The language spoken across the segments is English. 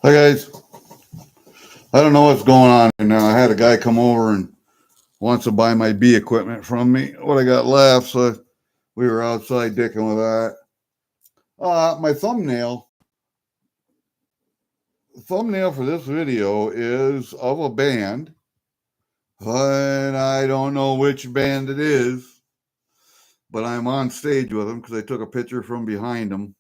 Hi guys, I don't know what's going on right now. I had a guy come over and wants to buy my bee equipment from me. What I got left, so we were outside dicking with that. My thumbnail for this video is of a band, but I don't know which band it is. But I'm on stage with them because I took a picture from behind them,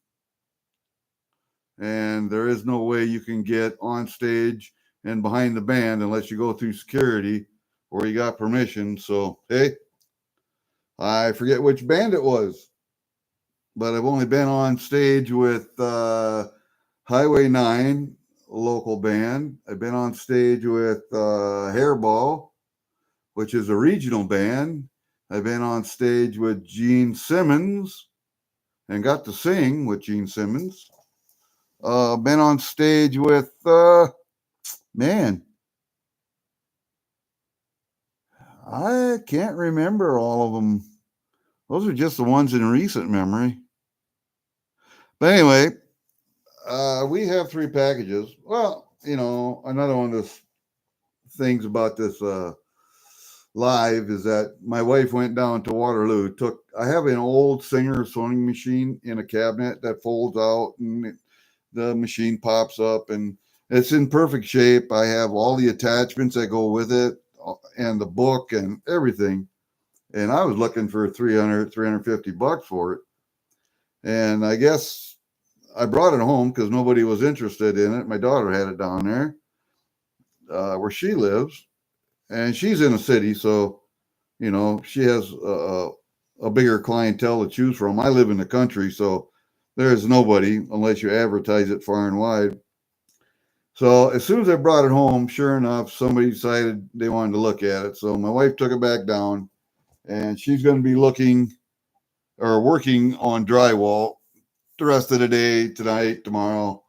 and there is no way you can get on stage and behind the band unless you go through security or you got permission. So hey, I forget which band it was, but I've only been on stage with Highway 9, local band. I've been on stage with Hairball, which is a regional band. I've been on stage with Gene Simmons and got to sing with Gene Simmons. Been on stage with, man, I can't remember all of them. Those are just the ones in recent memory. But anyway, we have 3 packages. Well, another one of the things about this live is that my wife went down to Waterloo. I have an old Singer sewing machine in a cabinet that folds out, and the machine pops up, and it's in perfect shape. I have all the attachments that go with it, and the book and everything. And I was looking for 350 bucks for it. And I guess I brought it home because nobody was interested in it. My daughter had it down there where she lives, and she's in a city, so she has a bigger clientele to choose from. I live in the country, so there's nobody unless you advertise it far and wide. So as soon as I brought it home, sure enough, somebody decided they wanted to look at it. So my wife took it back down, and she's going to be looking or working on drywall the rest of the day, tonight, tomorrow.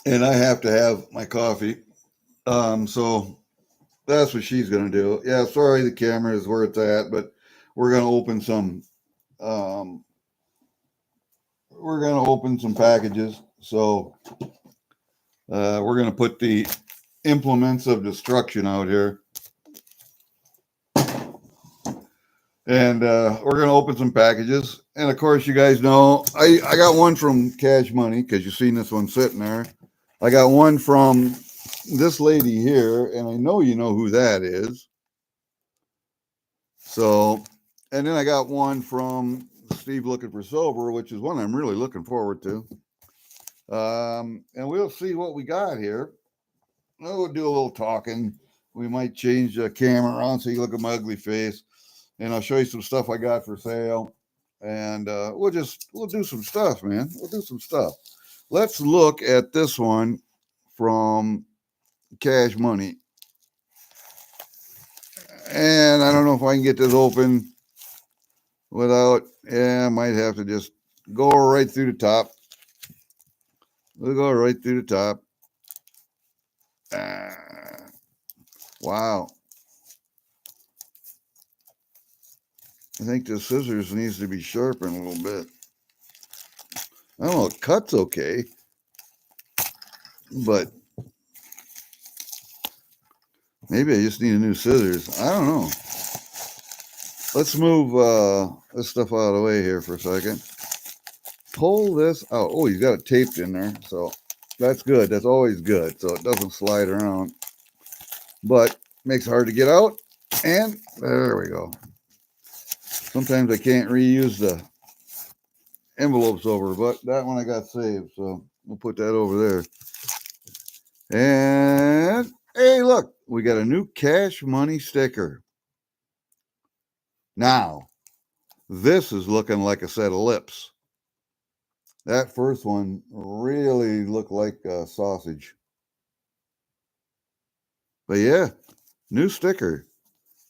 And I have to have my coffee. So that's what she's going to do. Yeah, sorry, the camera is where it's at, but we're going to open some. Um, we're going to open some packages. So we're going to put the implements of destruction out here. And we're going to open some packages. And of course, you guys know I got one from Cash Money because you've seen this one sitting there. I got one from this lady here, and I know you know who that is. So, and then I got one from Steve Looking for Silver, which is one I'm really looking forward to. And we'll see what we got here. We'll do a little talking. We might change the camera around so you look at my ugly face, and I'll show you some stuff I got for sale. And we'll do some stuff, man. We'll do some stuff. Let's look at this one from Cash Money. And I don't know if I can get this open without, I might have to just go right through the top. We'll go right through the top. Wow. I think the scissors needs to be sharpened a little bit. I don't know, it cuts okay, but maybe I just need a new scissors. I don't know. Let's move this stuff out of the way here for a second. Pull this out. Oh, he's got it taped in there, so that's good. That's always good, so it doesn't slide around. But makes it hard to get out. And there we go. Sometimes I can't reuse the envelopes over, but that one I got saved, so we'll put that over there. And hey, look, we got a new Cash Money sticker. Now, this is looking like a set of lips. That first one really looked like a sausage. But yeah, new sticker.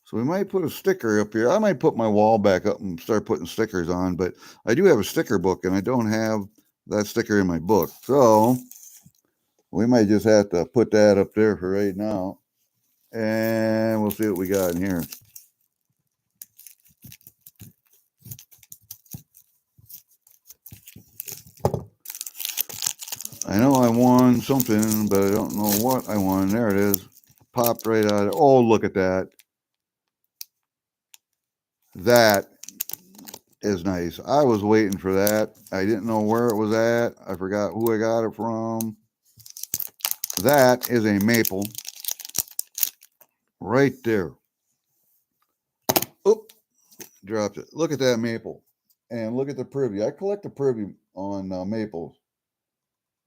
So we might put a sticker up here. I might put my wall back up and start putting stickers on, but I do have a sticker book and I don't have that sticker in my book. So we might just have to put that up there for right now. And we'll see what we got in here. won something, but I don't know what I won. There it is. Popped right out of it. Oh, look at that. That is nice. I was waiting for that. I didn't know where it was at. I forgot who I got it from. That is a maple right there. Oop, dropped it. Look at that maple. And look at the privy. I collect the privy on maples.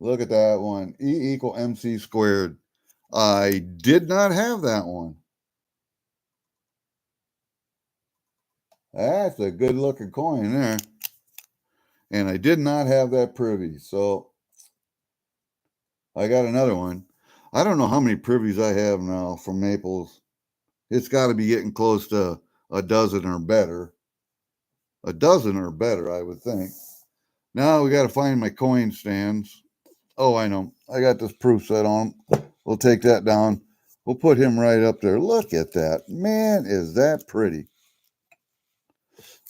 Look at that one. E equal MC squared. I did not have that one. That's a good looking coin there. And I did not have that privy. So I got another one. I don't know how many privies I have now from maples. It's got to be getting close to a dozen or better. A dozen or better, I would think. Now we got to find my coin stands. Oh, I know. I got this proof set on. We'll take that down. We'll put him right up there. Look at that. Man, is that pretty.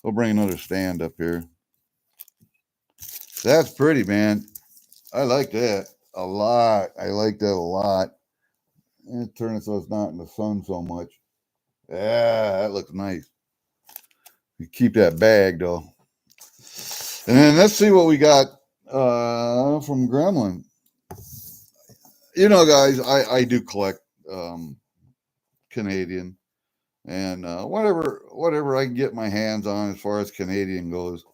We'll bring another stand up here. That's pretty, man. I like that a lot. I like that a lot. And turn it so it's not in the sun so much. Yeah, that looks nice. You keep that bag, though. And then let's see what we got from Gremlin. You know, guys, I do collect Canadian. And whatever I can get my hands on as far as Canadian goes.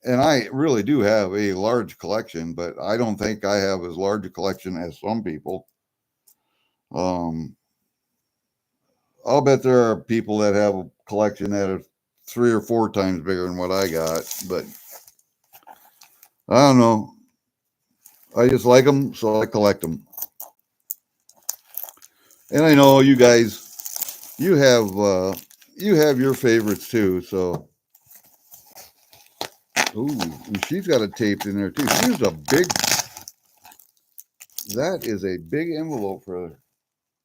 And I really do have a large collection, but I don't think I have as large a collection as some people. I'll bet there are people that have a collection that is 3 or 4 times bigger than what I got, but I don't know. I just like them, so I collect them. And I know you guys, you have your favorites too. So, ooh, she's got it taped in there too. She's a big. That is a big envelope for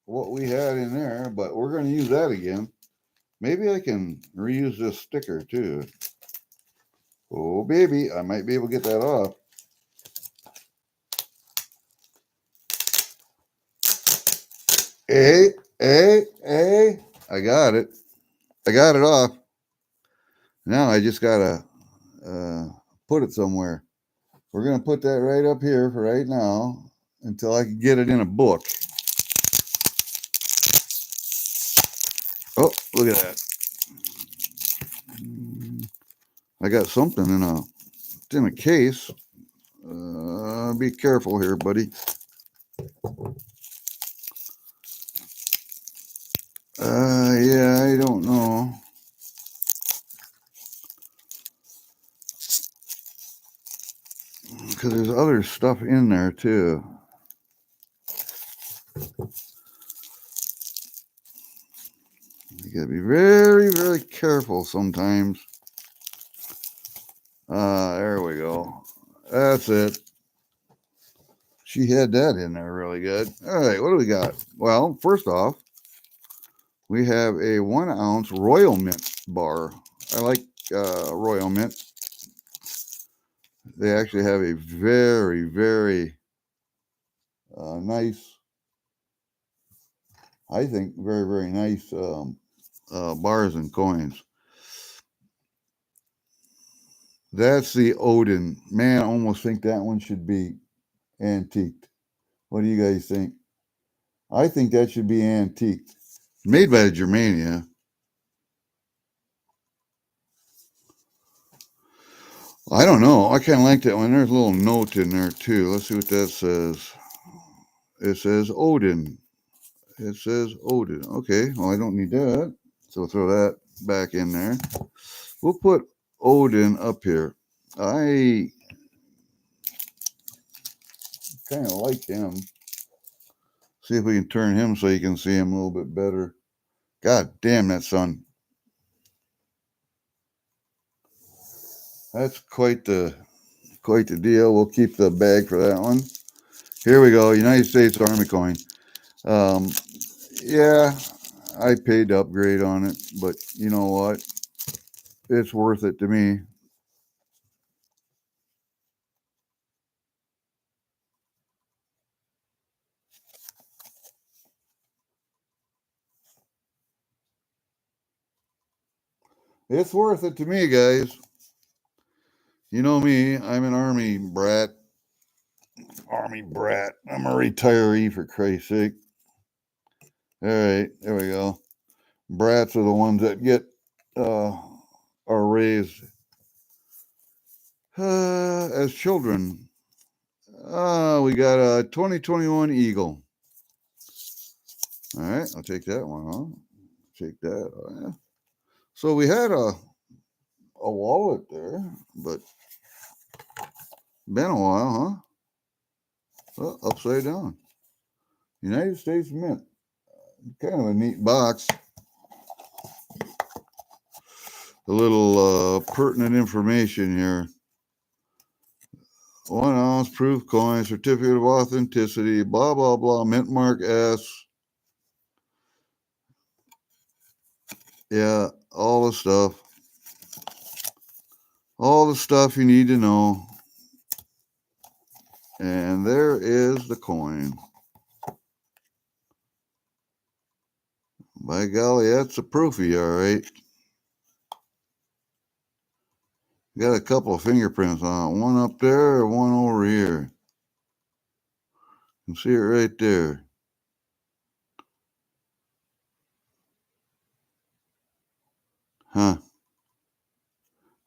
what we had in there, but we're going to use that again. Maybe I can reuse this sticker too. Oh, baby, I might be able to get that off. Hey, I got it. I got it off. Now I just got to put it somewhere. We're going to put that right up here for right now until I can get it in a book. Oh, look at that. I got something in a case. Be careful here, buddy. Yeah, I don't know. Because there's other stuff in there too. You gotta be very, very careful sometimes. There we go. That's it. She had that in there really good. All right, what do we got? Well, first off, we have a 1 ounce Royal Mint bar. I like Royal Mint. They actually have a very, very nice, I think, very, very nice bars and coins. That's the Odin. Man, I almost think that one should be antiqued. What do you guys think? I think that should be antiqued. Made by Germania. I don't know. I kind of like that one. There's a little note in there too. Let's see what that says. It says Odin. It says Odin. Okay. Well, I don't need that. So we'll throw that back in there. We'll put Odin up here. I kind of like him. See if we can turn him so you can see him a little bit better. God damn, that sun. That's quite the deal. We'll keep the bag for that one. Here we go. United States Army coin. Yeah, I paid to upgrade on it, but you know what? It's worth it to me. It's worth it to me, guys. You know me, I'm an army brat. Army brat. I'm a retiree, for Christ's sake. All right, there we go. Brats are the ones that get are raised as children. We got a 2021 Eagle. All right, I'll take that one off. Take that. Oh, yeah. So we had a wallet there, but been a while, huh? Oh, upside down. United States Mint. Kind of a neat box. A little pertinent information here. 1 ounce proof coin, certificate of authenticity, blah, blah, blah, mint mark S. Yeah, all the stuff. All the stuff you need to know. And there is the coin. By golly, that's a proofie, all right. Got a couple of fingerprints on it. One up there, one over here. You can see it right there. Huh.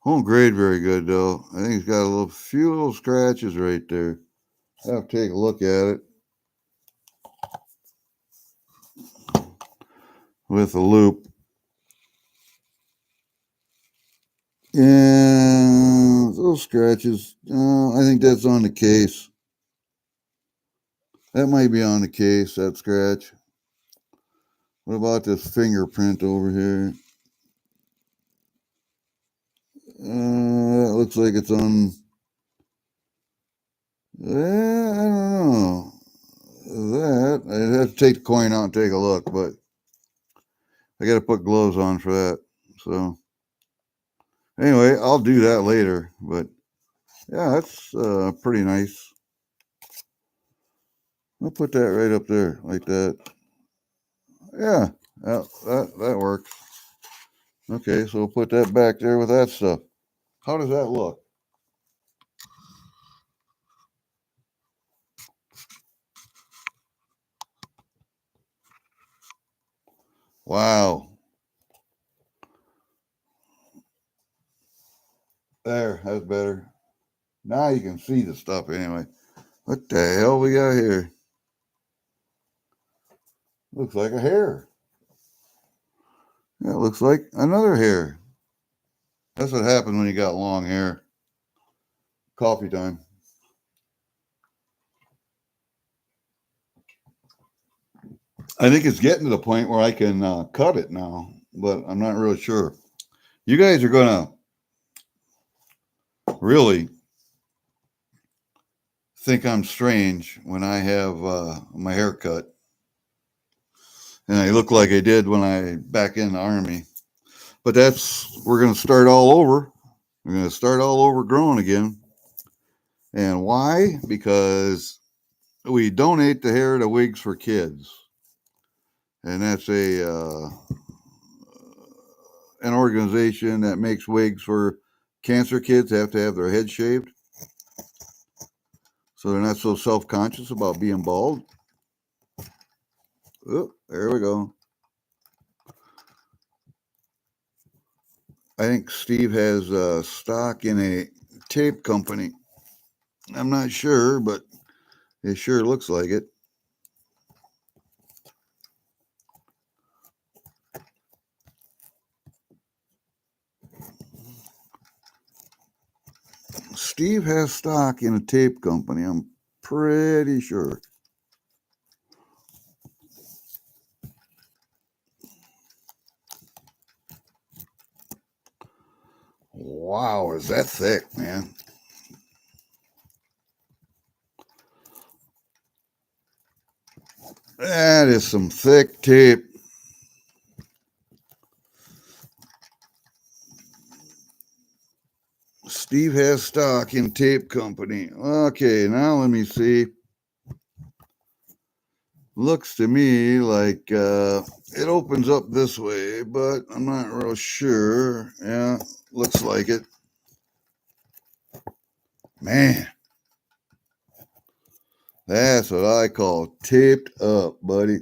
Won't grade very good, though. I think it's got a few little scratches right there. I'll have to take a look at it with a loop. Yeah, those scratches. I think that's on the case. That might be on the case, that scratch. What about this fingerprint over here? That looks like it's on. I don't know. That I'd have to take the coin out and take a look, but I got to put gloves on for that. So anyway, I'll do that later. But yeah, that's pretty nice. I'll put that right up there like that. Yeah, that works. Okay, so we'll put that back there with that stuff. How does that look? Wow. There, that's better. Now you can see the stuff anyway. What the hell we got here? Looks like a hair. That looks like another hair. That's what happens when you got long hair. Coffee time. I think it's getting to the point where I can cut it now, but I'm not really sure. You guys are going to really think I'm strange when I have my hair cut. And I look like I did when I back in the army. But we're going to start all over. We're going to start all over growing again. And why? Because we donate the hair to Wigs for Kids. And that's an organization that makes wigs for cancer kids. They have to have their head shaved, so they're not so self-conscious about being bald. Oh, there we go. I think Steve has stock in a tape company. I'm not sure, but it sure looks like it. Steve has stock in a tape company. I'm pretty sure. Wow, is that thick, man? That is some thick tape. Steve has stock in tape company. Okay, now let me see. Looks to me like it opens up this way, but I'm not real sure. Yeah, looks like it. Man, that's what I call taped up, buddy.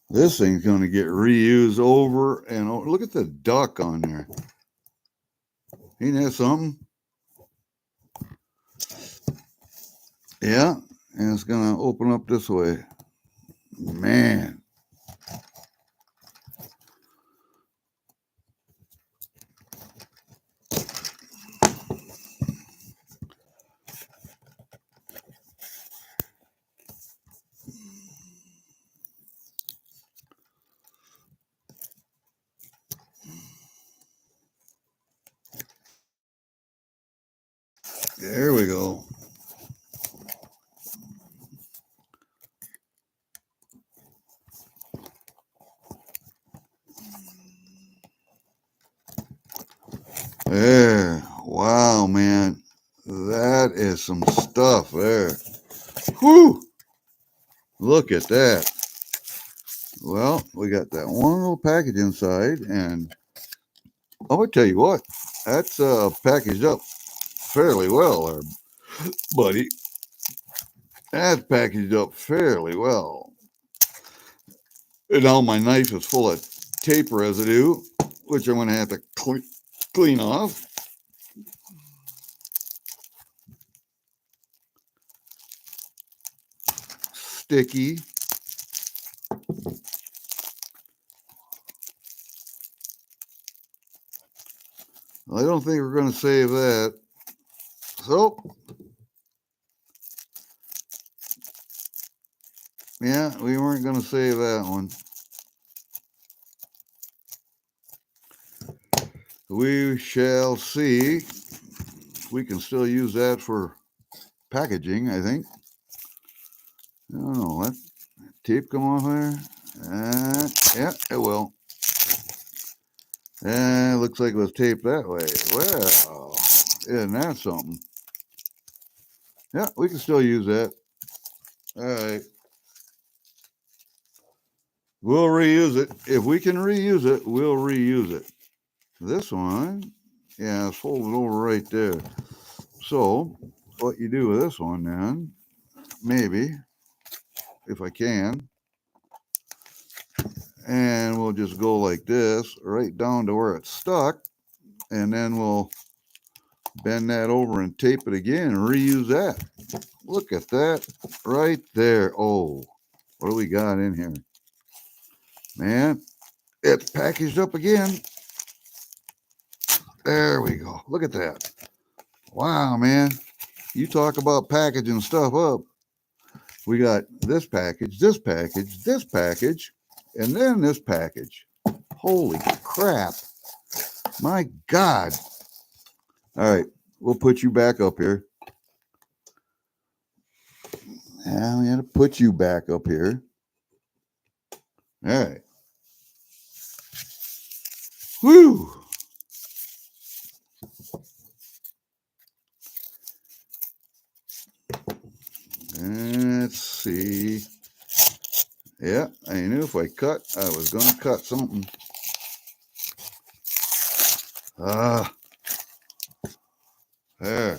This thing's going to get reused over and over. Look at the duck on there. Ain't that something? Yeah, and it's going to open up this way. Man. There we go. There. Wow, man. That is some stuff there. Whew. Look at that. Well, we got that one little package inside, and I'm going to tell you what, that's packaged up fairly well there, buddy. That's packaged up fairly well. And now my knife is full of tape residue, which I'm going to have to clean off. Sticky. I don't think we're going to save that. So, yeah, we weren't going to save that one. We shall see. We can still use that for packaging, I think. I don't know. Let tape come off there. Yeah, it will. And it looks like it was taped that way. Well, isn't that something? Yeah, we can still use that. All right. We'll reuse it. If we can reuse it, we'll reuse it. This one, yeah, it's folded over right there. So, what you do with this one then, maybe, if I can, and we'll just go like this, right down to where it's stuck, and then we'll bend that over and tape it again and reuse that. Look at that right there. Oh, what do we got in here? Man, it's packaged up again. There we go. Look at that. Wow, man. You talk about packaging stuff up. We got this package, this package, this package, and then this package. Holy crap. My God. All right. We'll put you back up here. Now we got to put you back up here. All right. Whew. Let's see. Yeah, I knew if I cut, I was going to cut something. There.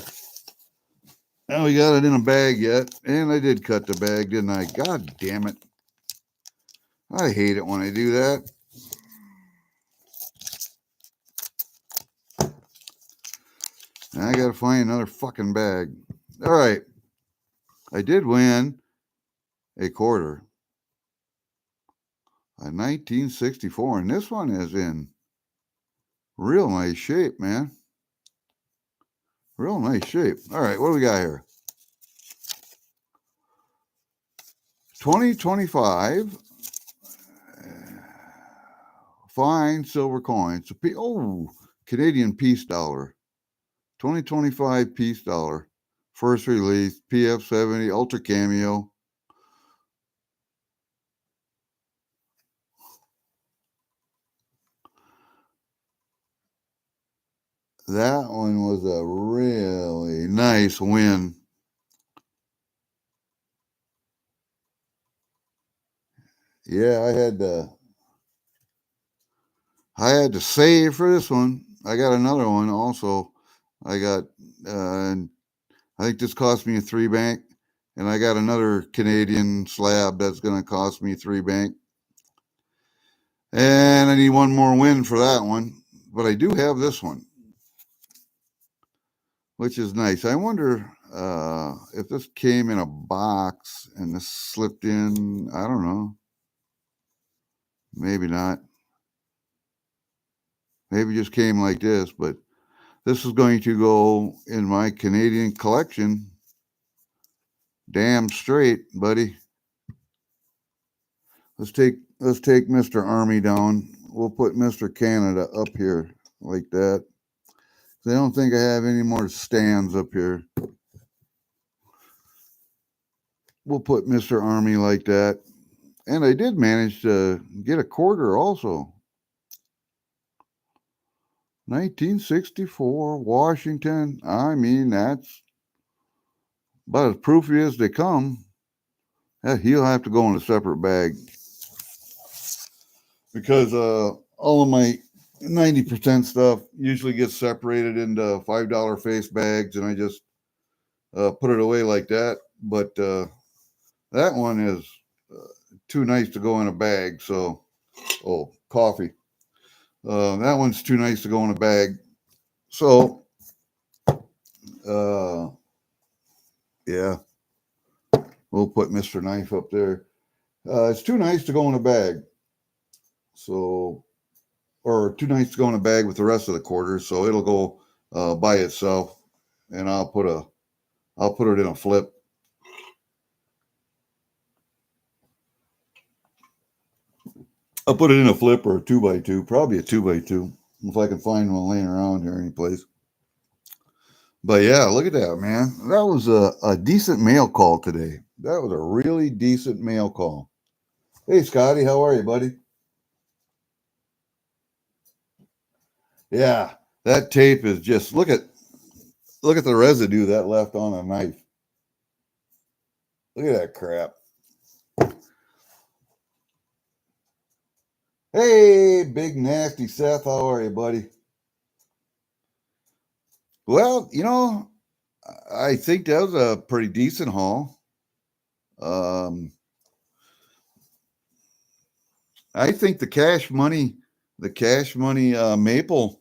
Now we got it in a bag yet. And I did cut the bag, didn't I? God damn it. I hate it when I do that. Now I got to find another fucking bag. All right. I did win a quarter. A 1964. And this one is in real nice shape, man. Real nice shape. All right. What do we got here? 2025 fine silver coins. Oh, Canadian Peace Dollar. 2025 Peace Dollar. First release, PF70, Ultra Cameo. That one was a really nice win. Yeah, I had to save for this one. I got another one also. I got and I think this cost me a 3 bank, and I got another Canadian slab that's going to cost me 3 bank. And I need one more win for that one, but I do have this one, which is nice. I wonder if this came in a box and this slipped in. I don't know. Maybe not. Maybe it just came like this, but this is going to go in my Canadian collection. Damn straight, buddy. Let's take Mr. Army down. We'll put Mr. Canada up here like that. I don't think I have any more stands up here. We'll put Mr. Army like that. And I did manage to get a quarter also. 1964, Washington. I mean, that's about as proofy as they come. He'll have to go in a separate bag because all of my 90% stuff usually gets separated into $5 face bags, and I just put it away like that. But that one is too nice to go in a bag. So, coffee. That one's too nice to go in a bag. So, yeah, we'll put Mr. Knife up there. It's too nice to go in a bag. So, or too nice to go in a bag with the rest of the quarters. So it'll go by itself, and I'll put it in a flip. I'll put it in a flip or a 2x2, probably a 2x2, if I can find one laying around here anyplace. But yeah, look at that, man. That was a decent mail call today. That was a really decent mail call. Hey, Scotty, how are you, buddy? Yeah, that tape is just look at the residue that left on a knife. Look at that crap. Hey, big nasty Seth, how are you, buddy? Well, I think that was a pretty decent haul. I think the cash money maple,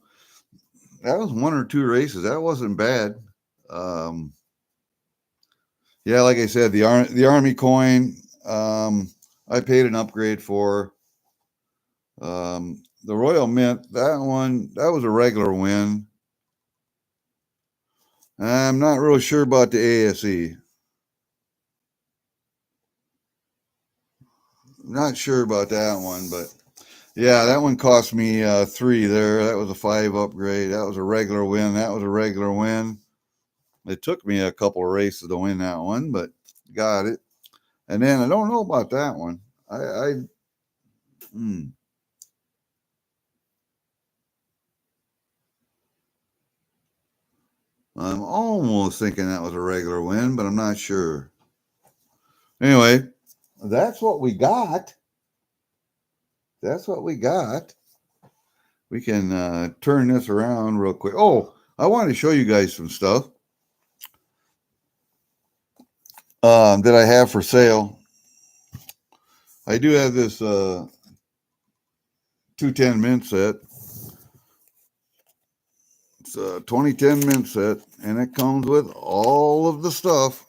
that was one or two races. That wasn't bad. Yeah, like I said, the Army coin, I paid an upgrade for. The Royal Mint, that was a regular win. I'm not real sure about the ASE. Not sure about that one, but yeah, that one cost me 3 there. That was a 5 upgrade. That was a regular win. That was a regular win. It took me a couple of races to win that one, but got it. And then I don't know about that one. I'm almost thinking that was a regular win, but I'm not sure. Anyway, that's what we got. That's what we got. We can turn this around real quick. Oh, I wanted to show you guys some stuff that I have for sale. I do have this 210 mint set. It's a 2010 mint set, and it comes with all of the stuff.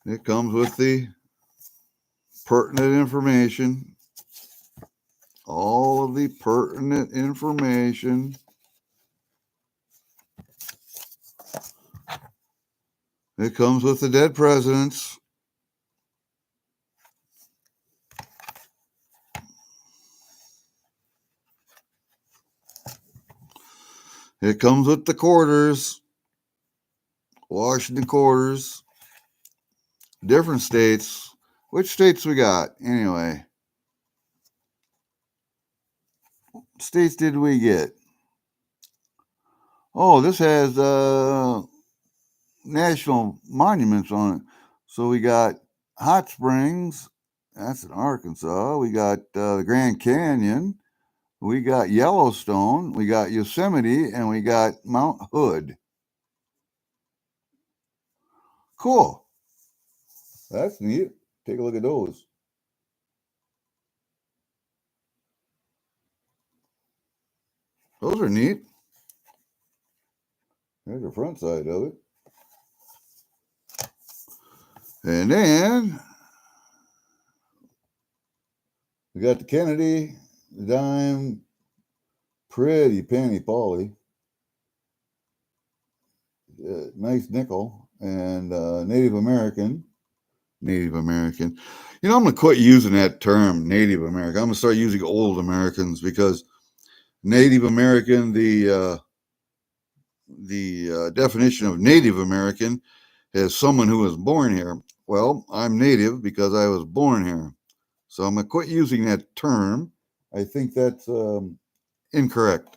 It comes with the pertinent information, all of the pertinent information. It comes with the dead presidents. It comes with the quarters, Washington quarters, different states. Which states we got? Anyway, states did we get? Oh, this has national monuments on it. So we got Hot Springs, that's in Arkansas. We got the Grand Canyon. We got Yellowstone. We got Yosemite, and we got Mount Hood. Cool. That's neat. Take a look at those. Those are neat. There's the front side of it. And then we got the Kennedy, the dime, pretty penny Polly. Nice nickel, and Native American. Native American. You know, I'm going to quit using that term, Native American. I'm going to start using old Americans because Native American, the definition of Native American is someone who was born here. Well, I'm Native because I was born here. So I'm going to quit using that term. I think that's incorrect.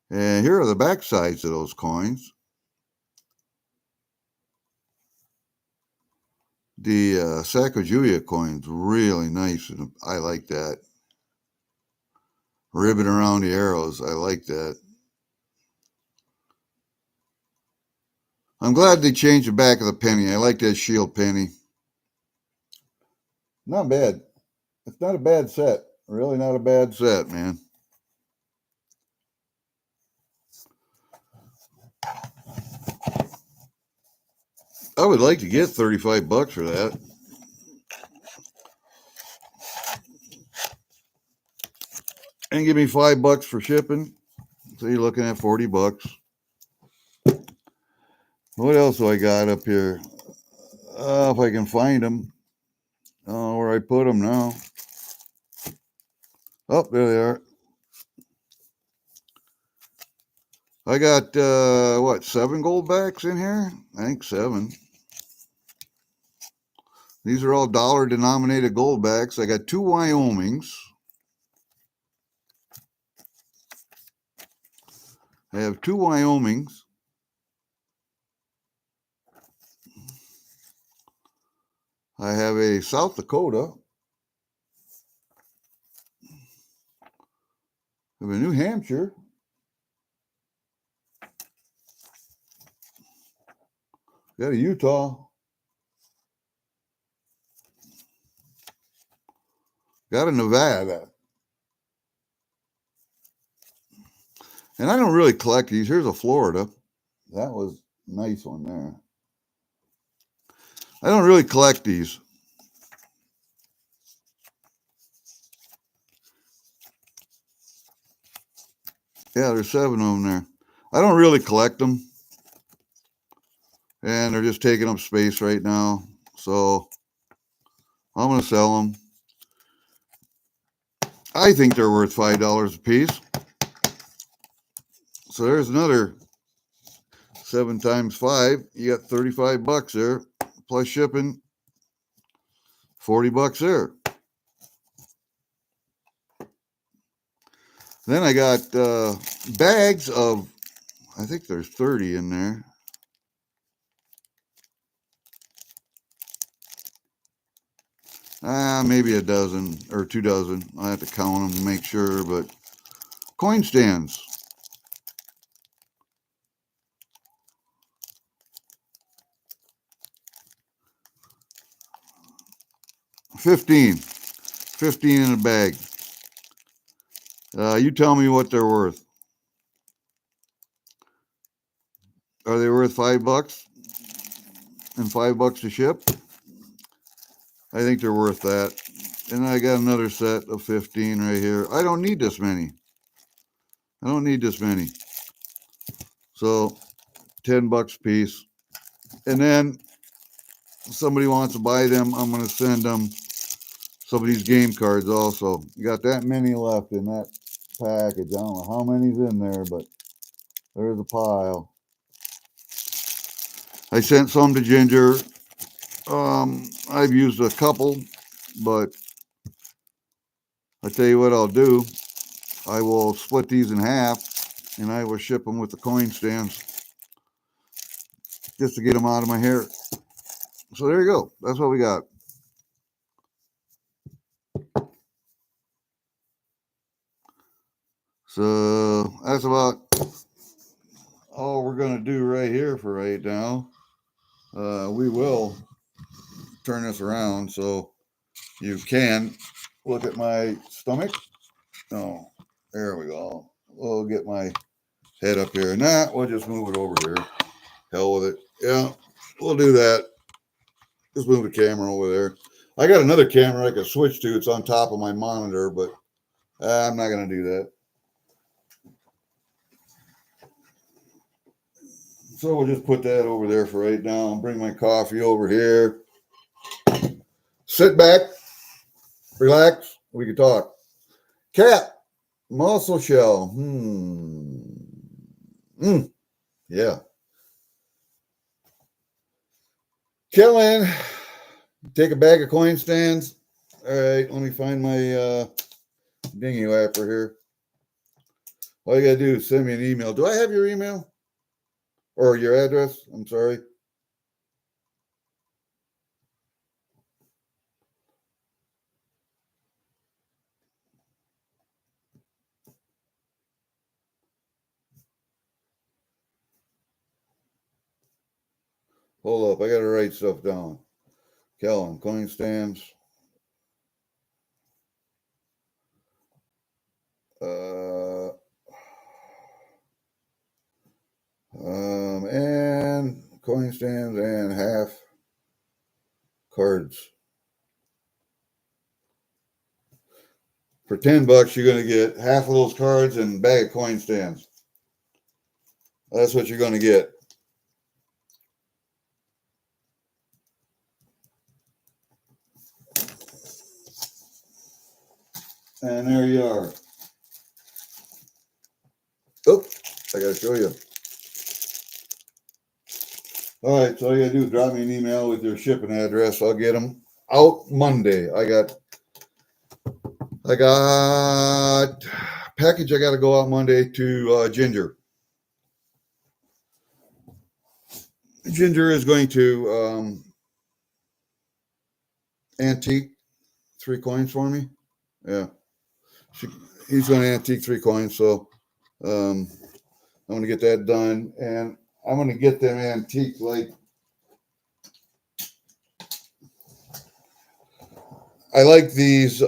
And here are the back sides of those coins. The Sacagawea coin's really nice, and I like that. Ribbon around the arrows, I like that. I'm glad they changed the back of the penny. I like that shield penny. Not bad. It's not a bad set. Really not a bad set, man. I would like to get $35 for that. And give me $5 for shipping. So you're looking at $40. What else do I got up here? If I can find them. Oh, where I put them now. Oh, there they are. I got, what, 7 gold backs in here? I think 7. These are all dollar denominated gold backs. I got 2 Wyomings. I have 2 Wyomings. I have a South Dakota. I have a New Hampshire. Got a Utah. Got a Nevada. And I don't really collect these. Here's a Florida. That was a nice one there. I don't really collect these. Yeah, there's 7 of them there. I don't really collect them. And they're just taking up space right now. So I'm going to sell them. I think they're worth $5 a piece. So there's another 7 times 5. You got $35 there, plus shipping. $40 there. Then I got bags of, I think there's 30 in there. Maybe a dozen or 2 dozen. I have to count them to make sure, but coin stands. $15 in a bag. You tell me what they're worth. Are they worth $5 and $5 to ship? I think they're worth that. And I got another set of 15 right here. I don't need this many. I don't need this many. So $10 a piece. And then if somebody wants to buy them, I'm going to send them some of these game cards also. You got that many left in that package. I don't know how many's in there, but there's a pile. I sent some to Ginger. I've used a couple, but I tell you what I'll do. I will split these in half and I will ship them with the coin stands just to get them out of my hair. So there you go. That's what we got. So that's about all we're going to do right here for right now. We will turn this around so you can look at my stomach. Oh, there we go. We'll get my head up here. Nah, we'll just move it over here. Hell with it. Yeah, we'll do that. Just move the camera over there. I got another camera I can switch to. It's on top of my monitor, but I'm not going to do that. So we'll just put that over there for right now and bring my coffee over here. Sit back, relax, we can talk. Cat, mussel shell. Yeah. Killing. Take a bag of coin stands. All right, let me find my dinghy wrapper here. All you got to do is send me an email. Do I have your email? Or your address? I'm sorry. Hold up, I got to write stuff down. Kellen, coin stands. And coin stands and half cards. For $10, you're going to get half of those cards and a bag of coin stands. That's what you're going to get. And there you are. Oh, I got to show you. All right, so all you got to do is drop me an email with your shipping address. I'll get them out Monday. I got package I got to go out Monday to Ginger. Ginger is going to antique 3 coins for me. Yeah. He's going to antique 3 coins, so I'm going to get that done, and I'm going to get them antique like I like these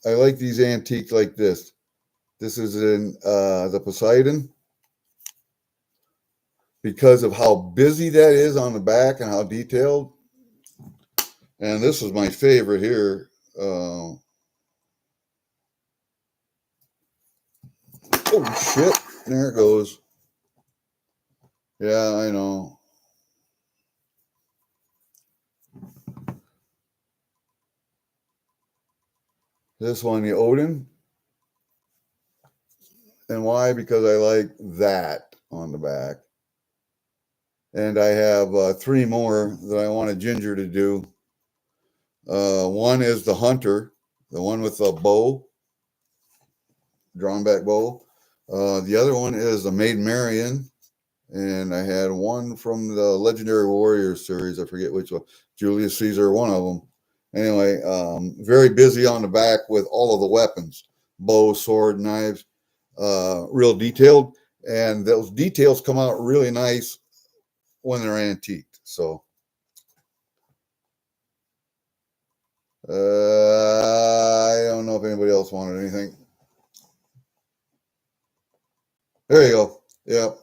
antiques like this. This is in the Poseidon because of how busy that is on the back and how detailed. And this is my favorite here. Oh shit! There it goes. Yeah, I know. This one, the Odin. And why? Because I like that on the back. And I have 3 more that I want a Ginger to do. One is the Hunter, the one with the bow, drawn back bow. The other one is the Maid Marian. And I had one from the Legendary Warriors series. I forget which one. Julius Caesar, one of them. Anyway, very busy on the back with all of the weapons, bow, sword, knives, real detailed. And those details come out really nice when they're antiqued. So, I don't know if anybody else wanted anything. There you go. Yep.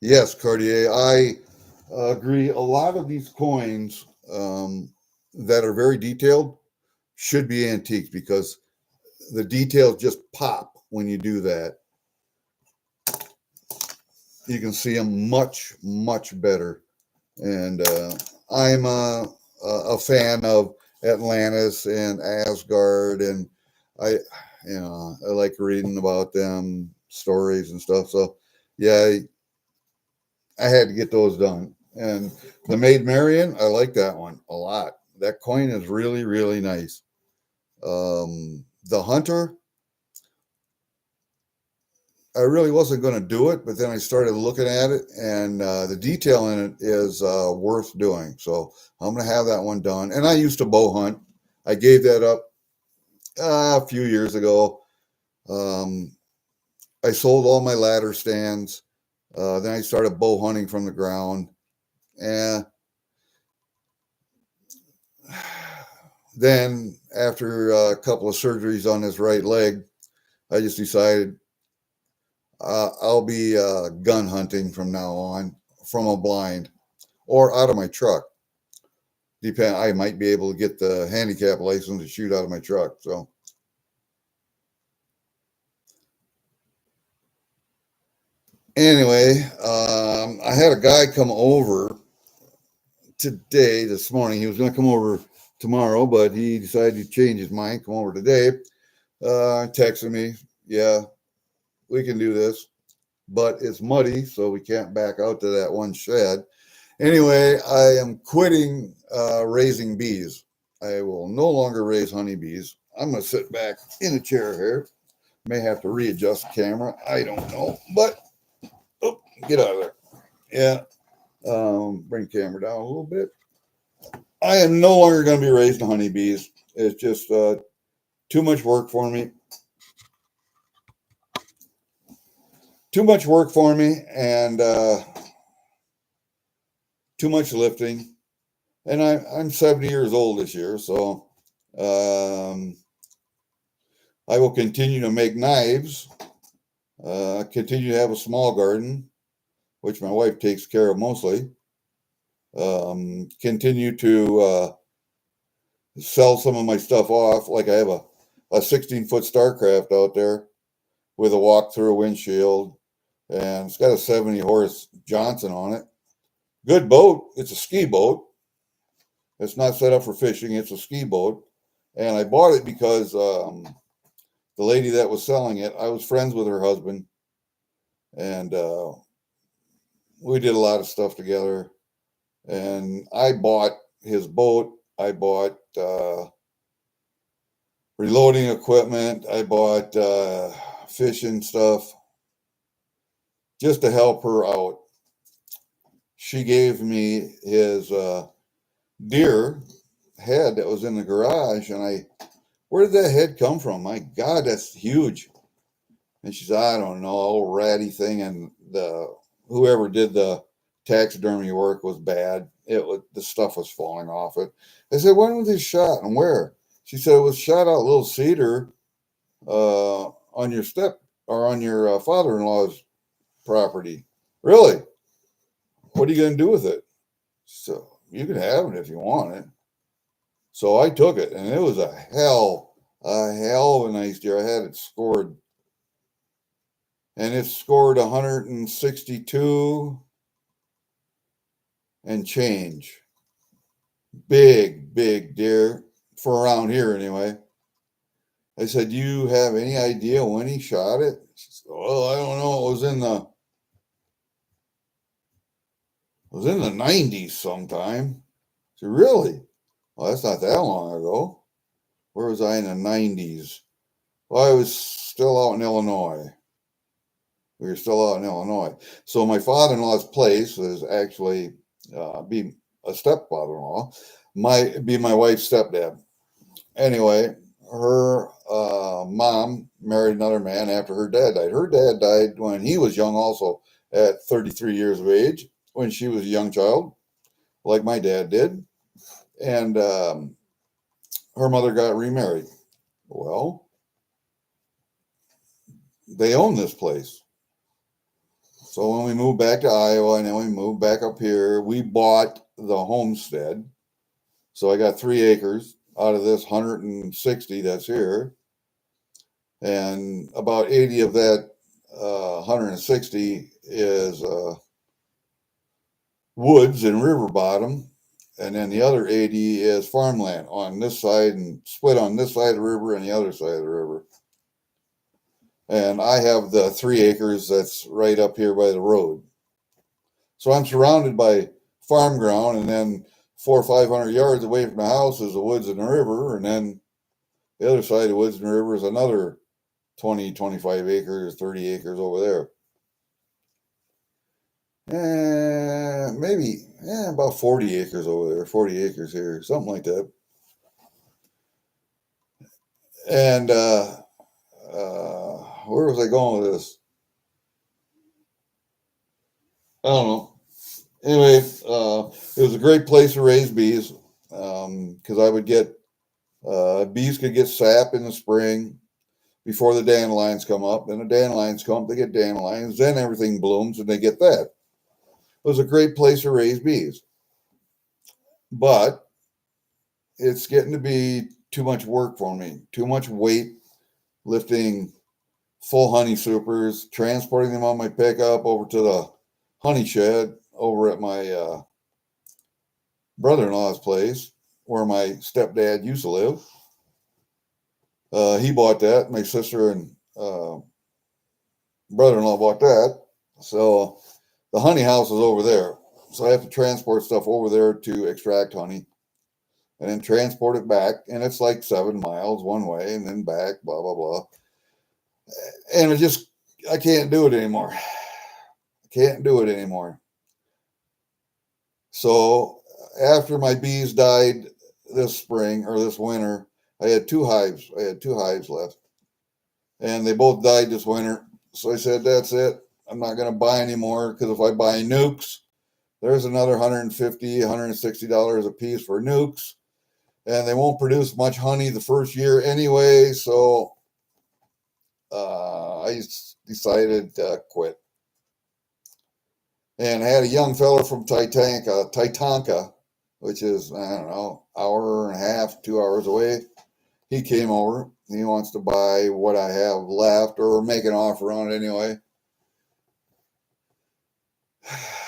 Yes, Cartier. I agree. A lot of these coins that are very detailed should be antiques because the details just pop when you do that. You can see them much, much better. And I'm a fan of Atlantis and Asgard, and I like reading about them, stories and stuff. So, yeah, I had to get those done. And the Maid Marian, I like that one a lot. That coin is really, really nice. The hunter, I really wasn't going to do it, but then I started looking at it, and the detail in it is worth doing. So I'm going to have that one done. And I used to bow hunt. I gave that up a few years ago. Um, I sold all my ladder stands. Then I started bow hunting from the ground. And then after a couple of surgeries on his right leg, I just decided I'll be gun hunting from now on from a blind or out of my truck. I might be able to get the handicap license to shoot out of my truck. So anyway, I had a guy come over this morning. He was going to come over tomorrow, but he decided to change his mind, come over today. Texted me, yeah, we can do this, but it's muddy, so we can't back out to that one shed. Anyway, I am quitting raising bees. I will no longer raise honeybees. I'm going to sit back in a chair here. May have to readjust the camera. I don't know, but oh, get out of there. Yeah. Bring the camera down a little bit. I am no longer going to be raising honeybees. It's just too much work for me. Too much work for me, and too much lifting. And I'm 70 years old this year, so I will continue to make knives, continue to have a small garden, which my wife takes care of mostly. Continue to sell some of my stuff off. Like I have a 16-foot StarCraft out there with a walk-through windshield, and it's got a 70-horse Johnson on it. Good boat. It's a ski boat. It's not set up for fishing. It's a ski boat. And I bought it because the lady that was selling it, I was friends with her husband, and we did a lot of stuff together. And I bought his boat. I bought reloading equipment. I bought fishing stuff just to help her out. She gave me his deer head that was in the garage, and where did that head come from? My God, that's huge. And she said, I don't know, old ratty thing, and whoever did the taxidermy work was bad. The stuff was falling off it. I said, when was this shot and where? She said it was shot out Little Cedar on your father-in-law's property. Really? What are you going to do with it? So you can have it if you want it. So I took it, and it was a hell of a nice deer. I had it scored, and it scored 162 and change. Big deer for around here anyway. I said, do you have any idea when he shot it? She said, well, I don't know. It was in the 90s sometime. I said, really? Well, that's not that long ago. Where was I in the 90s? Well, I was still out in Illinois. We were still out in Illinois. So my father-in-law's place is actually be a stepfather-in-law, be my wife's stepdad. Anyway, her mom married another man after her dad died. Her dad died when he was young, also at 33 years of age, when she was a young child, like my dad did. And her mother got remarried. Well, they own this place. So when we moved back to Iowa and then we moved back up here, we bought the homestead. So I got 3 acres out of this 160 that's here. And about 80 of that 160 is woods and river bottom. And then the other 80 is farmland on this side and split on this side of the river and the other side of the river. And I have the 3 acres that's right up here by the road. So I'm surrounded by farm ground, and then 400 or 500 yards away from the house is the woods and the river, and then the other side of the woods and the river is another 20, 25 acres, 30 acres over there. Maybe about 40 acres over there, 40 acres here, something like that. And where was I going with this? I don't know. Anyway, it was a great place to raise bees because I would get bees could get sap in the spring before the dandelions come up. Then the dandelions come up, they get dandelions. Then everything blooms and they get that. It was a great place to raise bees, but it's getting to be too much work for me. Too much weight lifting full honey supers, transporting them on my pickup over to the honey shed over at my brother-in-law's place where my stepdad used to live. He bought that. My sister and brother-in-law bought that. So the honey house is over there. So I have to transport stuff over there to extract honey and then transport it back. And it's like 7 miles one way and then back, blah, blah, blah. And I can't do it anymore. Can't do it anymore. So after my bees died this spring or this winter, I had 2 hives. I had 2 hives left. And they both died this winter. So I said, that's it. I'm not going to buy anymore because if I buy nukes, there's another $150, $160 a piece for nukes. And they won't produce much honey the first year anyway. So I decided to quit. And I had a young fella from Tatanka, which is, I don't know, hour and a half, 2 hours away. He came over. He wants to buy what I have left or make an offer on it anyway.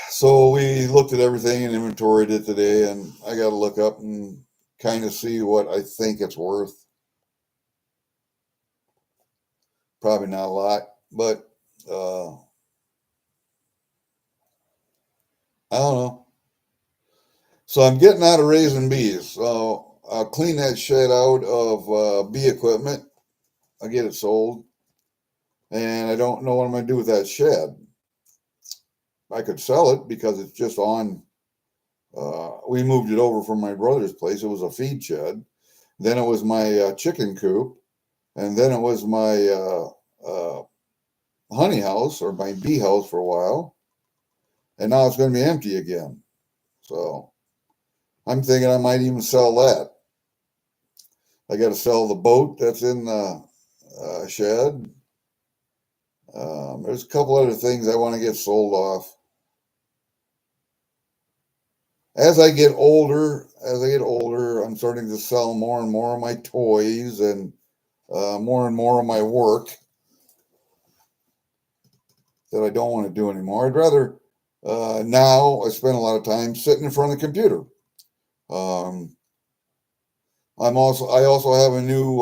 So we looked at everything and inventoried it today, and I got to look up and kind of see what I think it's worth. Probably not a lot, but I don't know. So I'm getting out of raising bees. So I'll clean that shed out of bee equipment. I'll get it sold. And I don't know what I'm going to do with that shed. I could sell it because it's just on. We moved it over from my brother's place. It was a feed shed. Then it was my chicken coop. And then it was my honey house or my bee house for a while. And now it's going to be empty again. So I'm thinking I might even sell that. I got to sell the boat that's in the shed. There's a couple other things I want to get sold off. As I get older, I'm starting to sell more and more of my toys and more and more of my work that I don't want to do anymore. I'd rather now I spend a lot of time sitting in front of the computer. I also have a new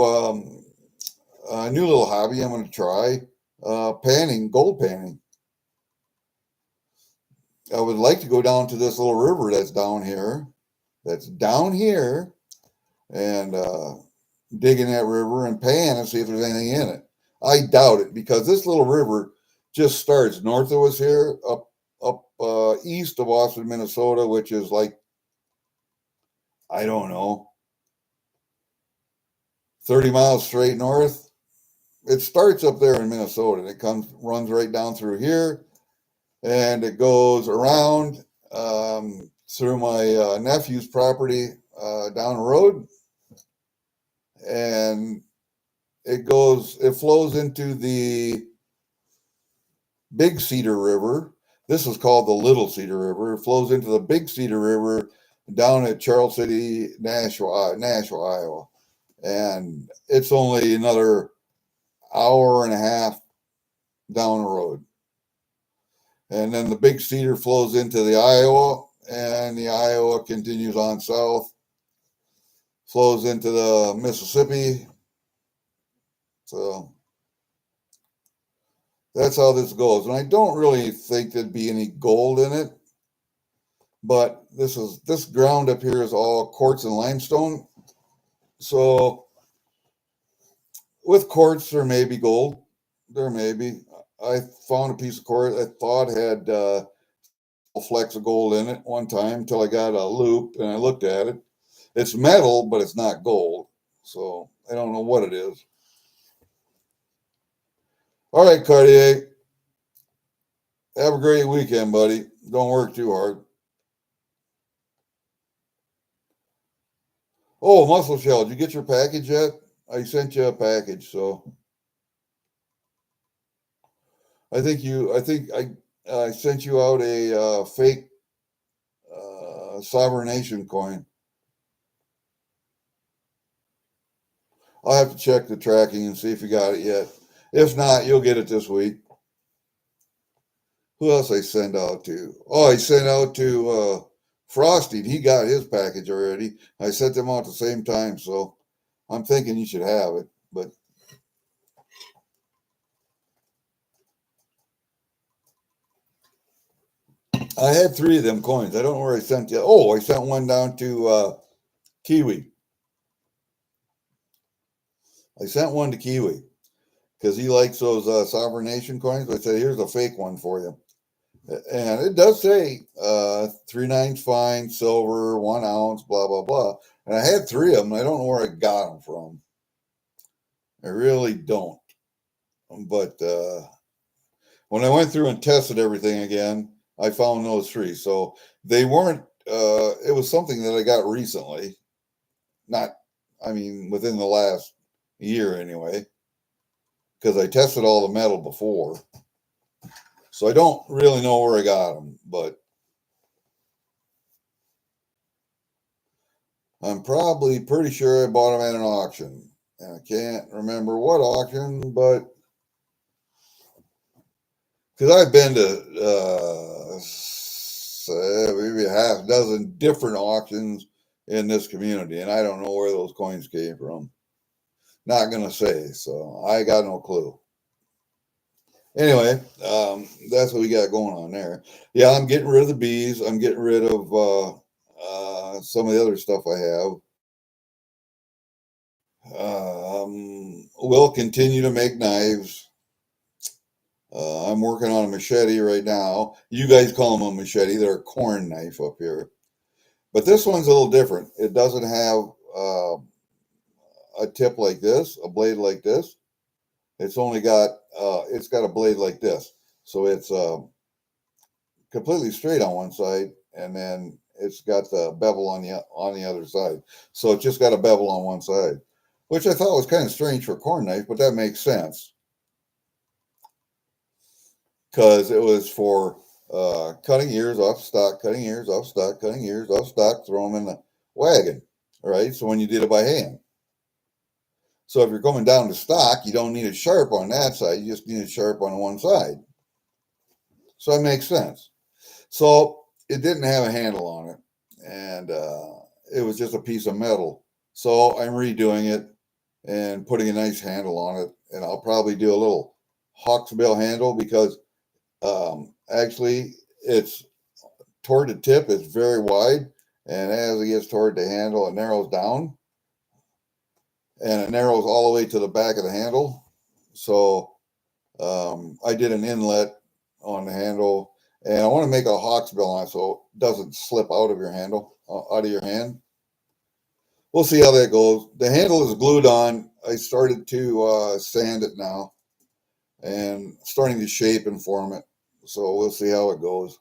little hobby I'm going to try, panning, gold panning. I would like to go down to this little river that's down here, and dig in that river and pan and see if there's anything in it. I doubt it because this little river just starts north of us here, up east of Austin, Minnesota, which is like, I don't know, 30 miles straight north. It starts up there in Minnesota. And it runs right down through here, and it goes around through my nephew's property down the road, and it flows into the Big Cedar River. This is called the Little Cedar River. It flows into the Big Cedar River down at Charles City, Nashville, Iowa. And it's only another hour and a half down the road. And then the Big Cedar flows into the Iowa, and the Iowa continues on south, flows into the Mississippi. So that's how this goes. And I don't really think there'd be any gold in it. But this ground up here is all quartz and limestone. So with quartz, there may be gold. There may be. I found a piece of quartz I thought had flecks of gold in it one time until I got a loop and I looked at it. It's metal, but it's not gold. So I don't know what it is. All right, Cartier. Have a great weekend, buddy. Don't work too hard. Oh, Muscle Shell, did you get your package yet? I sent you a package, so I sent you out a fake Sovereign Nation coin. I'll have to check the tracking and see if you got it yet. If not, you'll get it this week. Who else I sent out to? Oh, I sent out to Frosty. He got his package already. I sent them out at the same time, so I'm thinking you should have it. But I had 3 of them coins. I don't know where I sent you. Oh, I sent one down to Kiwi. I sent one to Kiwi because he likes those Sovereign Nation coins. I said, here's a fake one for you. And it does say 3/9 fine, silver, 1 ounce, blah, blah, blah. And I had 3 of them. I don't know where I got them from. I really don't. But when I went through and tested everything again, I found those 3. So they weren't, it was something that I got recently. Within the last year anyway, because I tested all the metal before. So I don't really know where I got them, but I'm probably pretty sure I bought them at an auction. And I can't remember what auction, but because I've been to maybe a half dozen different auctions in this community, and I don't know where those coins came from. Not going to say, so I got no clue. Anyway, that's what we got going on there. Yeah, I'm getting rid of the bees. I'm getting rid of some of the other stuff I have. We'll continue to make knives. I'm working on a machete right now. You guys call them a machete. They're a corn knife up here. But this one's a little different. It doesn't have a tip like this, a blade like this. It's got a blade like this. So it's completely straight on one side, and then it's got the bevel on the other side. So it's just got a bevel on one side, which I thought was kind of strange for a corn knife, but that makes sense because it was for cutting ears off stock, cutting ears off stock, cutting ears off stock, throw them in the wagon, right? So when you did it by hand. So if you're going down to stock, you don't need it sharp on that side. You just need it sharp on one side. So that makes sense. So it didn't have a handle on it, and it was just a piece of metal. So I'm redoing it and putting a nice handle on it, and I'll probably do a little hawksbill handle because actually it's toward the tip, it's very wide, and as it gets toward the handle, it narrows down, and it narrows all the way to the back of the handle. So I did an inlet on the handle, and I want to make a hawksbill on it so it doesn't slip out of your handle, out of your hand. We'll see how that goes. The handle is glued on. I started to sand it now and starting to shape and form it. So we'll see how it goes.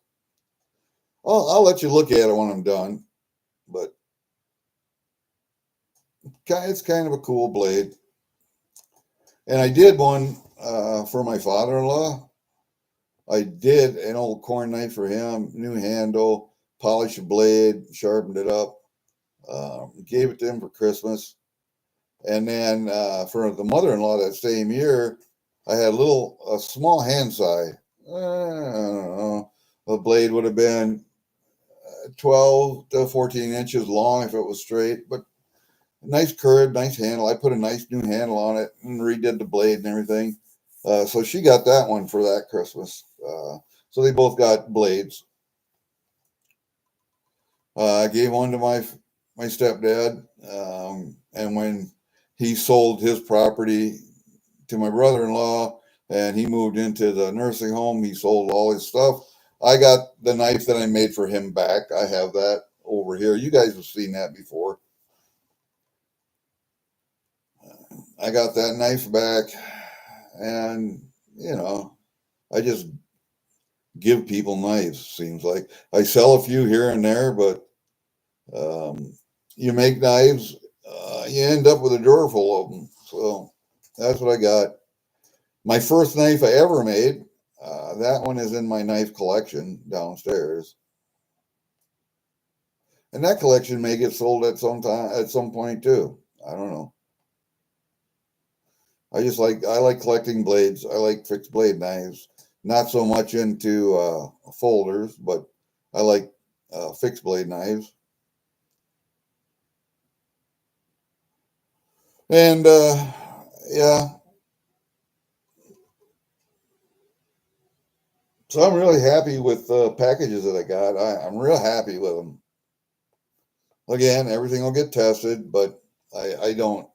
I'll let you look at it when I'm done, but it's kind of a cool blade. And I did one for my father-in-law. I did an old corn knife for him, new handle, polished the blade, sharpened it up, gave it to him for Christmas. And then for the mother-in-law that same year, I had a small hand size. I don't know. The blade would have been 12 to 14 inches long if it was straight, but nice curved, nice handle. I put a nice new handle on it and redid the blade and everything. So she got that one for that Christmas. So they both got blades. I gave one to my stepdad, and when he sold his property to my brother-in-law and he moved into the nursing home, he sold all his stuff. I got the knife that I made for him back. I have that over here. You guys have seen that before. I got that knife back, and I just give people knives. Seems like I sell a few here and there, but um, you make knives, you end up with a drawer full of them. So that's what I got. My first knife I ever made, that one is in my knife collection downstairs, and that collection may get sold at some point too. I don't know. I like collecting blades. I like fixed blade knives. Not so much into folders, but I like fixed blade knives. And yeah, so I'm really happy with the packages that I got. I'm real happy with them. Again, everything will get tested, but I don't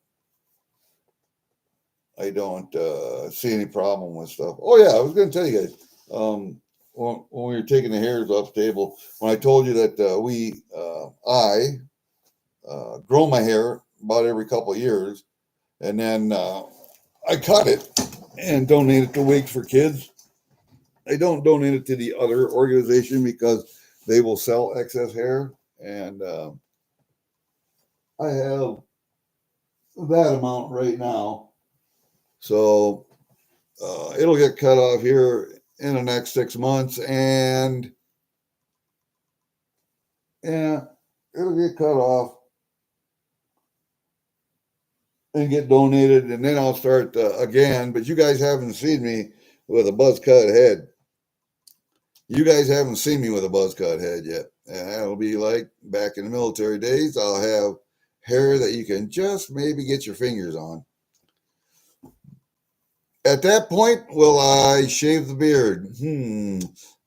see any problem with stuff. Oh yeah, I was going to tell you guys. When we were taking the hairs off the table, when I told you that I grow my hair about every couple of years, and then I cut it and donate it to Wigs for Kids. I don't donate it to the other organization because they will sell excess hair, and I have that amount right now. So it'll get cut off here in the next 6 months, and yeah, it'll get cut off and get donated, and then I'll start again. But you guys haven't seen me with a buzz cut head. You guys haven't seen me with a buzz cut head yet. And that'll be like back in the military days. I'll have hair that you can just maybe get your fingers on. At that point, will I shave the beard?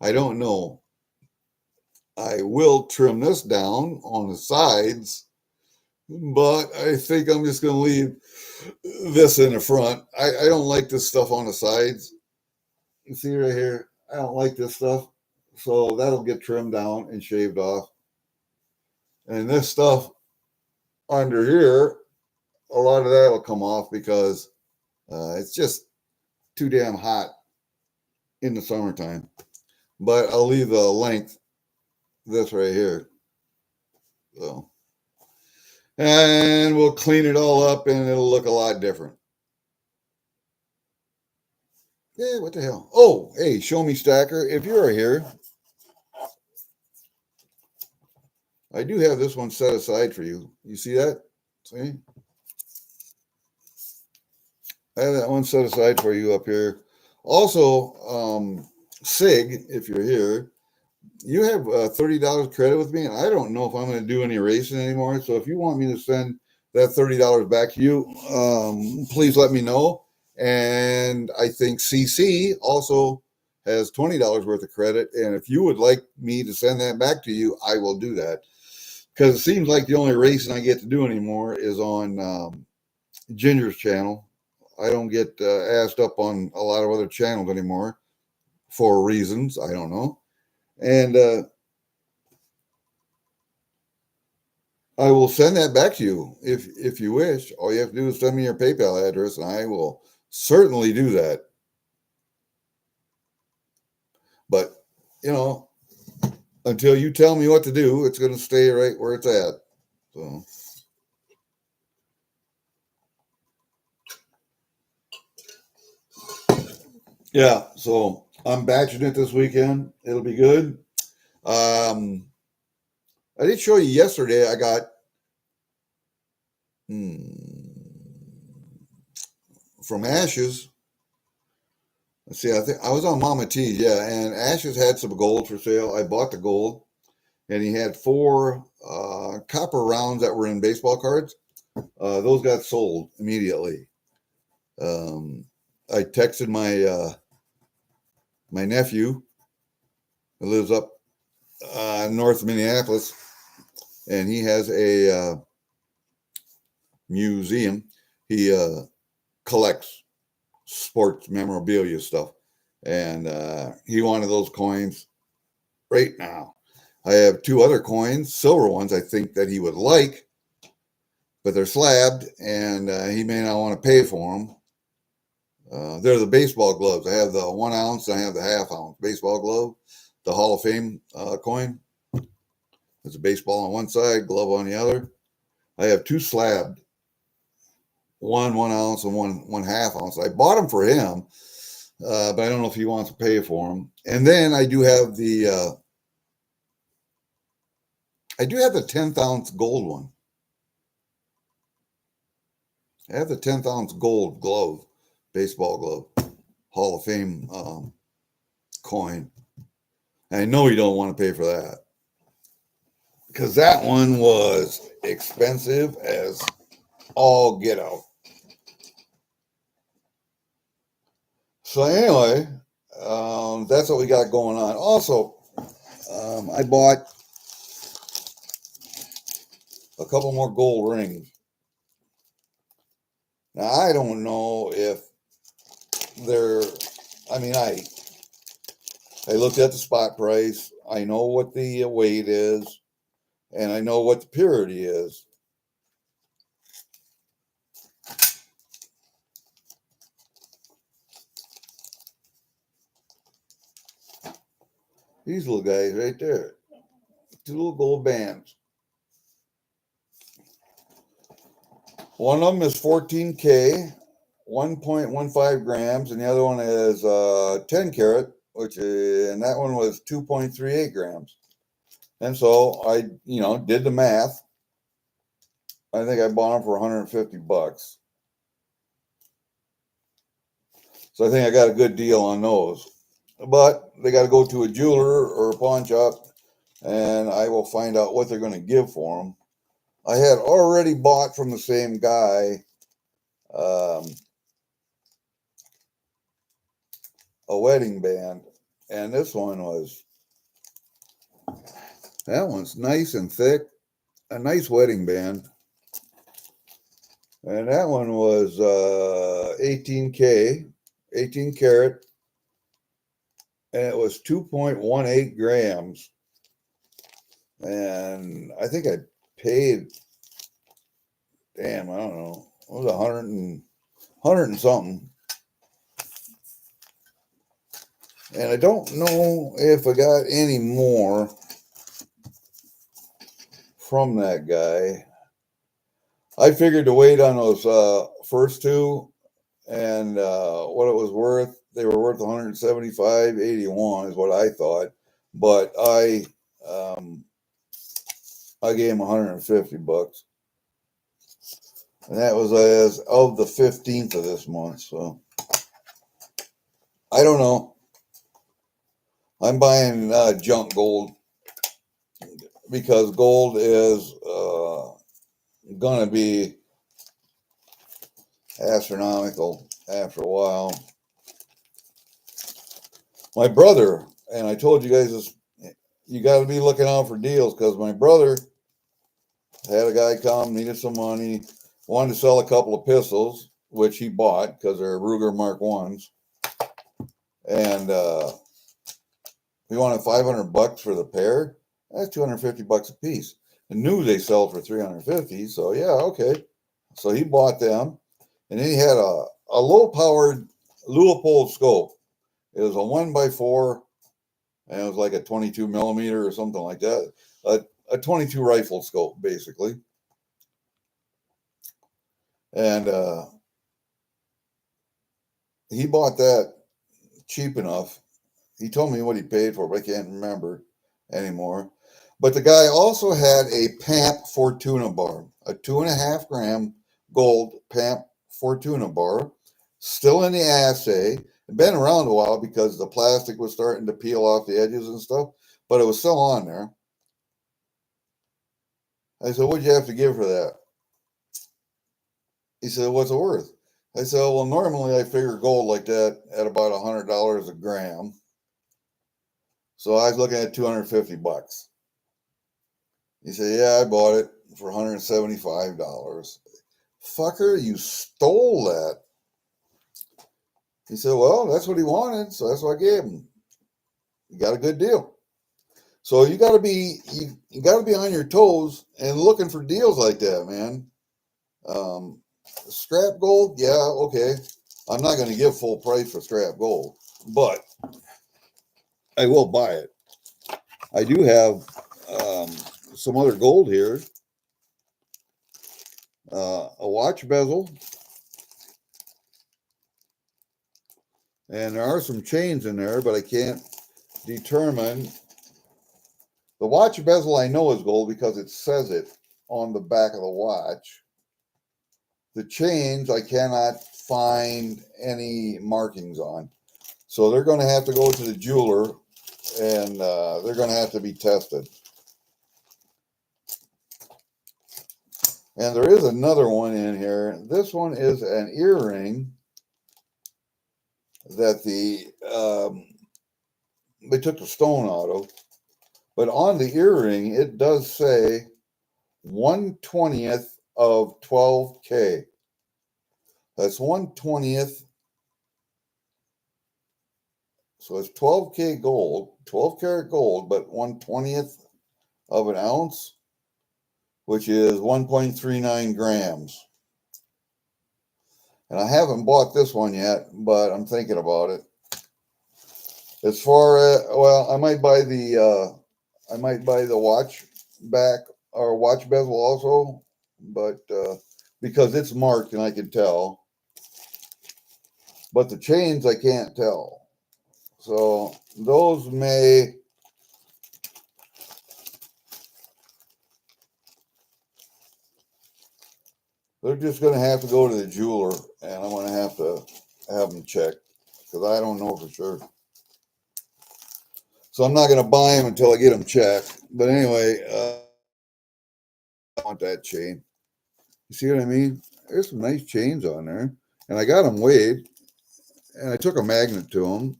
I don't know. I will trim this down on the sides, but I think I'm just going to leave this in the front. I don't like this stuff on the sides. You see right here? I don't like this stuff. So that'll get trimmed down and shaved off. And this stuff under here, a lot of that will come off because it's just too damn hot in the summertime. But I'll leave the length, this right here. So, and we'll clean it all up and it'll look a lot different. Yeah, what the hell? Oh, hey, show me Stacker. If you're here, I do have this one set aside for you. You see that? See? I have that one set aside for you up here. Also, Sig, if you're here, you have $30 credit with me, and I don't know if I'm going to do any racing anymore. So if you want me to send that $30 back to you, please let me know. And I think CC also has $20 worth of credit. And if you would like me to send that back to you, I will do that. Because it seems like the only racing I get to do anymore is on Ginger's channel. I don't get asked up on a lot of other channels anymore for reasons. I don't know. And I will send that back to you if you wish. All you have to do is send me your PayPal address, and I will certainly do that. But, until you tell me what to do, it's going to stay right where it's at. So. Yeah, so I'm batching it this weekend. It'll be good. I did show you yesterday. I got from Ashes. Let's see. I think I was on Mama T's. Yeah, and Ashes had some gold for sale. I bought the gold, and he had 4 copper rounds that were in baseball cards. Those got sold immediately. I texted my nephew who lives up north of Minneapolis, and he has a museum. He collects sports memorabilia stuff, and he wanted those coins right now. I have two other coins, silver ones, I think that he would like, but they're slabbed, and he may not want to pay for them. They're the baseball gloves. I have the 1 ounce, and I have the half ounce baseball glove, the Hall of Fame coin. There's a baseball on one side, glove on the other. I have two slabbed, one ounce and one half ounce. I bought them for him, but I don't know if he wants to pay for them. And then I do have the 10th ounce gold one. I have the 10th ounce gold glove, baseball glove, Hall of Fame coin. And I know you don't want to pay for that, because that one was expensive as all get out. So anyway, that's what we got going on. Also, I bought a couple more gold rings. Now, I don't know if they're, I mean, I looked at the spot price. I know what the weight is, and I know what the purity is. These little guys right there, two little gold bands. One of them is 14K, 1.15 grams, and the other one is 10 karat, and that one was 2.38 grams. And so I, did the math. I think I bought them for $150. So I think I got a good deal on those. But they got to go to a jeweler or a pawn shop, and I will find out what they're going to give for them. I had already bought from the same guy a wedding band, and that one's nice and thick, a nice wedding band, and that one was 18K, 18 karat, and it was 2.18 grams, and I think I paid, I don't know, it was 100 and something. And I don't know if I got any more from that guy. I figured to wait on those first two, and what it was worth. They were worth 175.81 is what I thought, but I gave him $150, and that was as of the 15th of this month. So I don't know. I'm buying junk gold because gold is going to be astronomical after a while. My brother, and I told you guys this, you got to be looking out for deals, because my brother had a guy come, needed some money, wanted to sell a couple of pistols, which he bought because they're Ruger Mark 1s. And he wanted $500 for the pair. That's $250 a piece. I knew they sell for $350, so yeah, okay. So he bought them, and then he had a low-powered Leupold scope. It was a 1x4, and it was like a 22 millimeter or something like that. A 22 rifle scope, basically. And he bought that cheap enough. He told me what he paid for it, but I can't remember anymore. But the guy also had a PAMP Fortuna bar, a 2.5 gram gold PAMP Fortuna bar, still in the assay. It'd been around a while because the plastic was starting to peel off the edges and stuff, but it was still on there. I said, "What'd you have to give for that?" He said, "What's it worth?" I said, "Well, normally I figure gold like that at about $100 a gram. So I was looking at $250. He said, yeah, I bought it for $175. Fucker, you stole that. He said, well, that's what he wanted, so that's what I gave him. You got a good deal. So you got to be on your toes and looking for deals like that, man. Scrap gold, yeah, okay. I'm not going to give full price for scrap gold, but I will buy it. I do have some other gold here. A watch bezel, and there are some chains in there, but I can't determine. The watch bezel I know is gold because it says it on the back of the watch. The chains I cannot find any markings on. So they're going to have to go to the jeweler and they're going to have to be tested. And there is another one in here. This one is an earring that they took the stone out of. But on the earring, it does say 1/20th of 12K. That's 1/20th. So it's 12K gold, 12 karat gold, but 1/20th of an ounce, which is 1.39 grams. And I haven't bought this one yet, but I'm thinking about it. As far as, well, I might buy the watch back or watch bezel also, but because it's marked and I can tell. But the chains I can't tell. So those they're just going to have to go to the jeweler, and I'm going to have them checked because I don't know for sure. So I'm not going to buy them until I get them checked. But anyway, I want that chain. You see what I mean? There's some nice chains on there, and I got them weighed, and I took a magnet to them,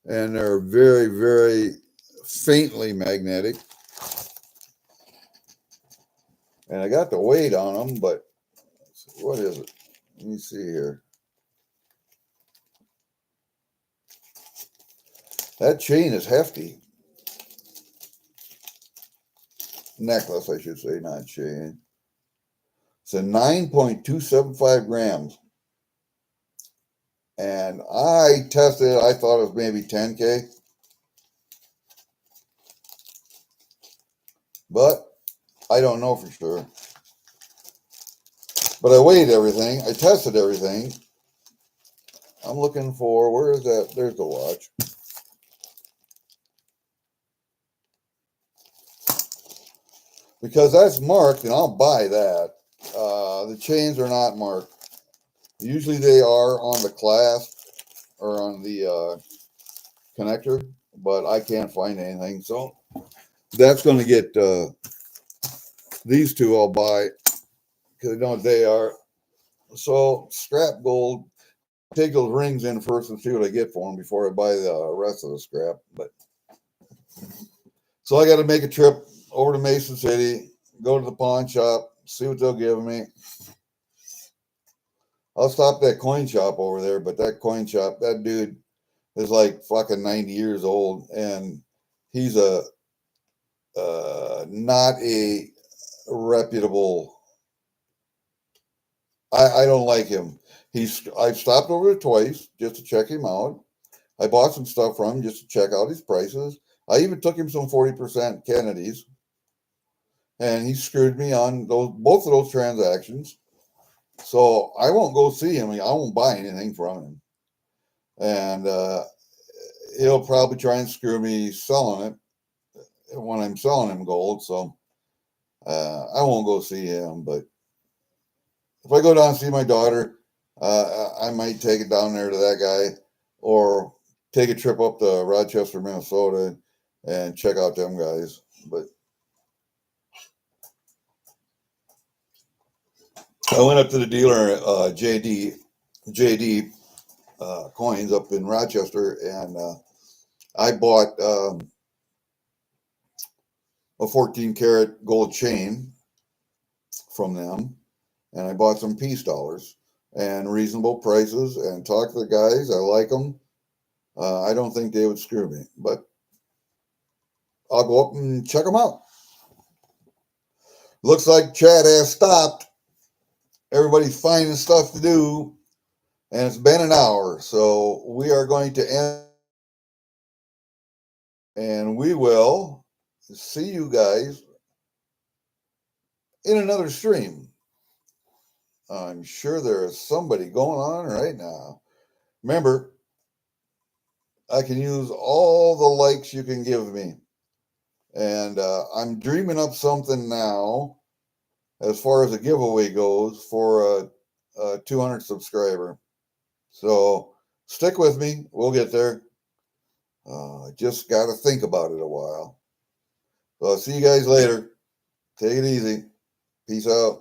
and they're very, very faintly magnetic. And I got the weight on them, but what is it? Let me see here. That chain is hefty. Necklace, I should say, not chain. It's a 9.275 grams. And I tested it. I thought it was maybe 10K. But I don't know for sure. But I weighed everything. I tested everything. I'm looking for, where is that? There's the watch. Because that's marked, and I'll buy that. The chains are not marked. Usually they are on the clasp or on the connector, but I can't find anything. So that's going to get, these two I'll buy because I know what they are. So scrap gold, take those rings in first and see what I get for them before I buy the rest of the scrap. But so I got to make a trip over to Mason City, go to the pawn shop, see what they'll give me. I'll stop that coin shop over there, but that coin shop, that dude is like fucking 90 years old, and he's not a reputable. I don't like him. I've stopped over there twice just to check him out. I bought some stuff from him just to check out his prices. I even took him some 40% Kennedys, and he screwed me on both of those transactions. So I won't go see him. I won't buy anything from him, and he'll probably try and screw me selling it when I'm selling him gold. So I won't go see him. But if I go down and see my daughter, I might take it down there to that guy, or take a trip up to Rochester, Minnesota, and check out them guys. But I went up to the dealer, JD Coins up in Rochester, and I bought a 14 karat gold chain from them, and I bought some peace dollars and reasonable prices and talked to the guys. I like them. I don't think they would screw me, but I'll go up and check them out. Looks like Chad has stopped. Everybody's finding stuff to do, and it's been an hour, so we are going to end, and we will see you guys in another stream. I'm sure there is somebody going on right now. Remember, I can use all the likes you can give me. And I'm dreaming up something now as far as a giveaway goes for a 200 subscriber. So stick with me. We'll get there. Just got to think about it a while. So I'll see you guys later. Take it easy. Peace out.